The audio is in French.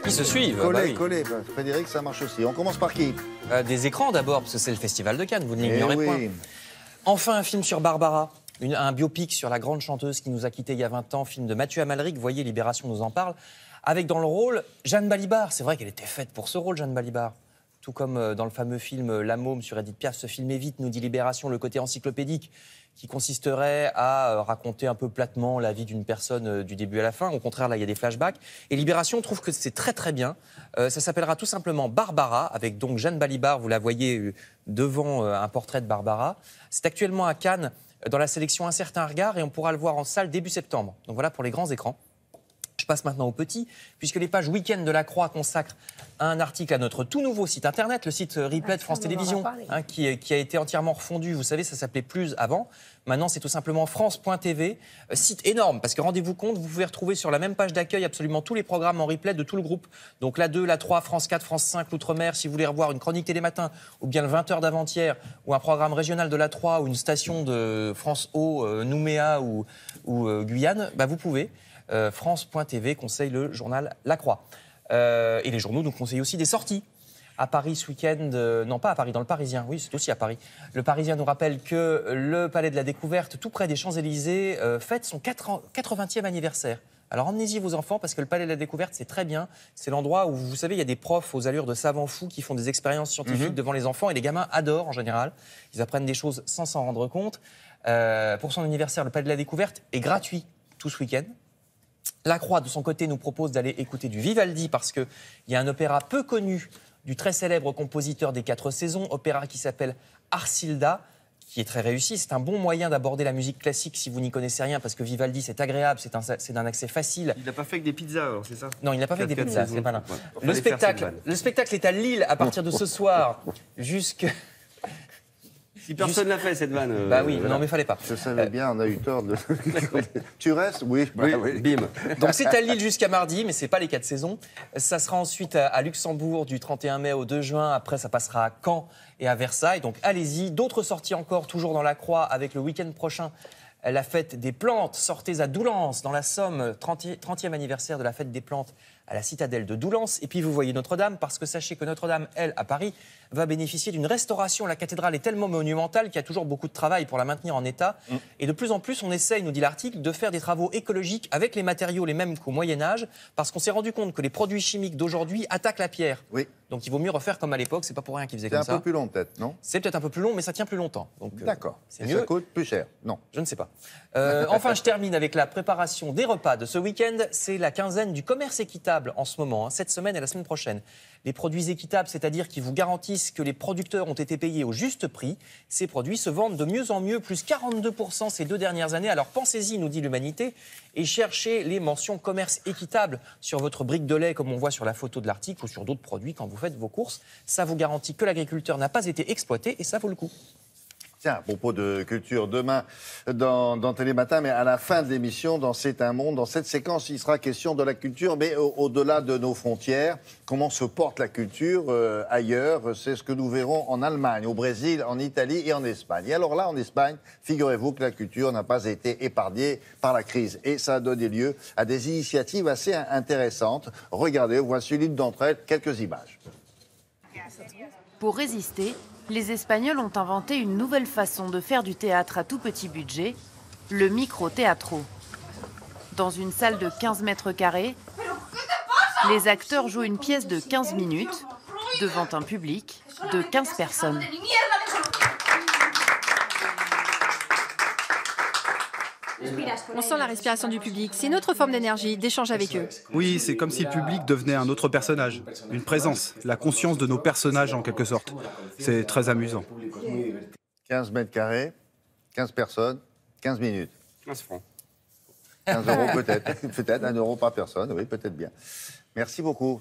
Qui se suivent. Collé, collé. Frédéric, ça marche aussi. On commence par qui? Des écrans d'abord, parce que c'est le Festival de Cannes, vous ne l'ignorez point. Enfin, un film sur Barbara, un biopic sur la grande chanteuse qui nous a quittés il y a 20 ans, film de Mathieu Amalric, vous voyez, Libération nous en parle, avec dans le rôle Jeanne Balibar. C'est vrai qu'elle était faite pour ce rôle, Jeanne Balibar. Tout comme dans le fameux film La Môme sur Edith Piaf, ce film évite, nous dit Libération, le côté encyclopédique qui consisterait à raconter un peu platement la vie d'une personne du début à la fin. Au contraire, là, il y a des flashbacks. Et Libération trouve que c'est très très bien. Ça s'appellera tout simplement Barbara, avec donc Jeanne Balibar, vous la voyez devant un portrait de Barbara. C'est actuellement à Cannes, dans la sélection Un certain regard, et on pourra le voir en salle début septembre. Donc voilà pour les grands écrans. Je passe maintenant au petit, puisque les pages week-end de la Croix consacrent un article à notre tout nouveau site internet, le site replay de France Télévisions, qui a été entièrement refondu. Vous savez, ça s'appelait Plus avant. Maintenant, c'est tout simplement France.tv. Site énorme, parce que rendez-vous compte, vous pouvez retrouver sur la même page d'accueil absolument tous les programmes en replay de tout le groupe. Donc la 2, la 3, France 4, France 5, l'Outre-mer, si vous voulez revoir une chronique Télématin, ou bien le 20h d'avant-hier, ou un programme régional de la 3, ou une station de France O, Nouméa ou Guyane, bah vous pouvez. France.tv conseille le journal La Croix. Et les journaux nous conseillent aussi des sorties. À Paris ce week-end, non pas à Paris, dans le Parisien, oui c'est aussi à Paris. Le Parisien nous rappelle que le Palais de la Découverte, tout près des Champs-Élysées, fête son 80e anniversaire. Alors emmenez-y vos enfants parce que le Palais de la Découverte c'est très bien. C'est l'endroit où, vous savez, il y a des profs aux allures de savants fous qui font des expériences scientifiques devant les enfants et les gamins adorent en général. Ils apprennent des choses sans s'en rendre compte. Pour son anniversaire, le Palais de la Découverte est gratuit tout ce week-end. La Croix, de son côté, nous propose d'aller écouter du Vivaldi parce qu'il y a un opéra peu connu du très célèbre compositeur des 4 saisons, opéra qui s'appelle Arsilda, qui est très réussi. C'est un bon moyen d'aborder la musique classique si vous n'y connaissez rien, parce que Vivaldi, c'est agréable, c'est d'un accès facile. Il n'a pas fait avec des pizzas, alors, c'est ça? Non, il n'a pas fait avec des pizzas, c'est pas là. Ouais. Le spectacle est à Lille à partir de ce soir jusque... Si personne ne l'a fait, cette vanne. Bah oui, non mais fallait pas. Je savais bien, on a eu tort de... Tu restes? Oui. Oui, bim. Donc c'est à Lille jusqu'à mardi, mais c'est pas les 4 saisons. Ça sera ensuite à Luxembourg du 31 mai au 2 juin. Après, ça passera à Caen et à Versailles. Donc allez-y. D'autres sorties encore, toujours dans la Croix, avec le week-end prochain. La fête des plantes. Sortez à Doullens, dans la Somme, 30e anniversaire de la fête des plantes à la citadelle de Doullens. Et puis vous voyez Notre-Dame, parce que sachez que Notre-Dame, elle, à Paris, va bénéficier d'une restauration. La cathédrale est tellement monumentale qu'il y a toujours beaucoup de travail pour la maintenir en état. Et de plus en plus, on essaye, nous dit l'article, de faire des travaux écologiques avec les matériaux les mêmes qu'au Moyen-Âge, parce qu'on s'est rendu compte que les produits chimiques d'aujourd'hui attaquent la pierre. Oui. Donc il vaut mieux refaire comme à l'époque, c'est pas pour rien qu'ils faisaient comme ça. C'est un peu plus long peut-être, non? C'est peut-être un peu plus long, mais ça tient plus longtemps. D'accord. C'est Et mieux. ça coûte plus cher? Non. Je ne sais pas. Enfin, je termine avec la préparation des repas de ce week-end. C'est la quinzaine du commerce équitable en ce moment, cette semaine et la semaine prochaine. Les produits équitables, c'est-à-dire qui vous garantissent que les producteurs ont été payés au juste prix. Ces produits se vendent de mieux en mieux, plus 42% ces 2 dernières années. Alors pensez-y, nous dit l'Humanité, et cherchez les mentions commerce équitable sur votre brique de lait, comme on voit sur la photo de l'article, ou sur d'autres produits quand vous faites vos courses. Ça vous garantit que l'agriculteur n'a pas été exploité et ça vaut le coup. Tiens, à propos de culture, demain dans Télématin, mais à la fin de l'émission, dans C'est un monde, dans cette séquence, il sera question de la culture, mais au-delà de nos frontières. Comment se porte la culture ailleurs? C'est ce que nous verrons en Allemagne, au Brésil, en Italie et en Espagne. Et alors là, en Espagne, figurez-vous que la culture n'a pas été épargnée par la crise. Et ça a donné lieu à des initiatives assez intéressantes. Regardez, voici l'une d'entre elles, quelques images. Pour résister, les Espagnols ont inventé une nouvelle façon de faire du théâtre à tout petit budget, le micro-teatro. Dans une salle de 15 mètres carrés, les acteurs jouent une pièce de 15 minutes devant un public de 15 personnes. On sent la respiration du public. C'est une autre forme d'énergie, d'échange avec eux. Oui, c'est comme si le public devenait un autre personnage, une présence, la conscience de nos personnages en quelque sorte. C'est très amusant. 15 mètres carrés, 15 personnes, 15 minutes. 15 francs. 15 euros peut-être, peut-être 1 euro par personne, oui, peut-être bien. Merci beaucoup.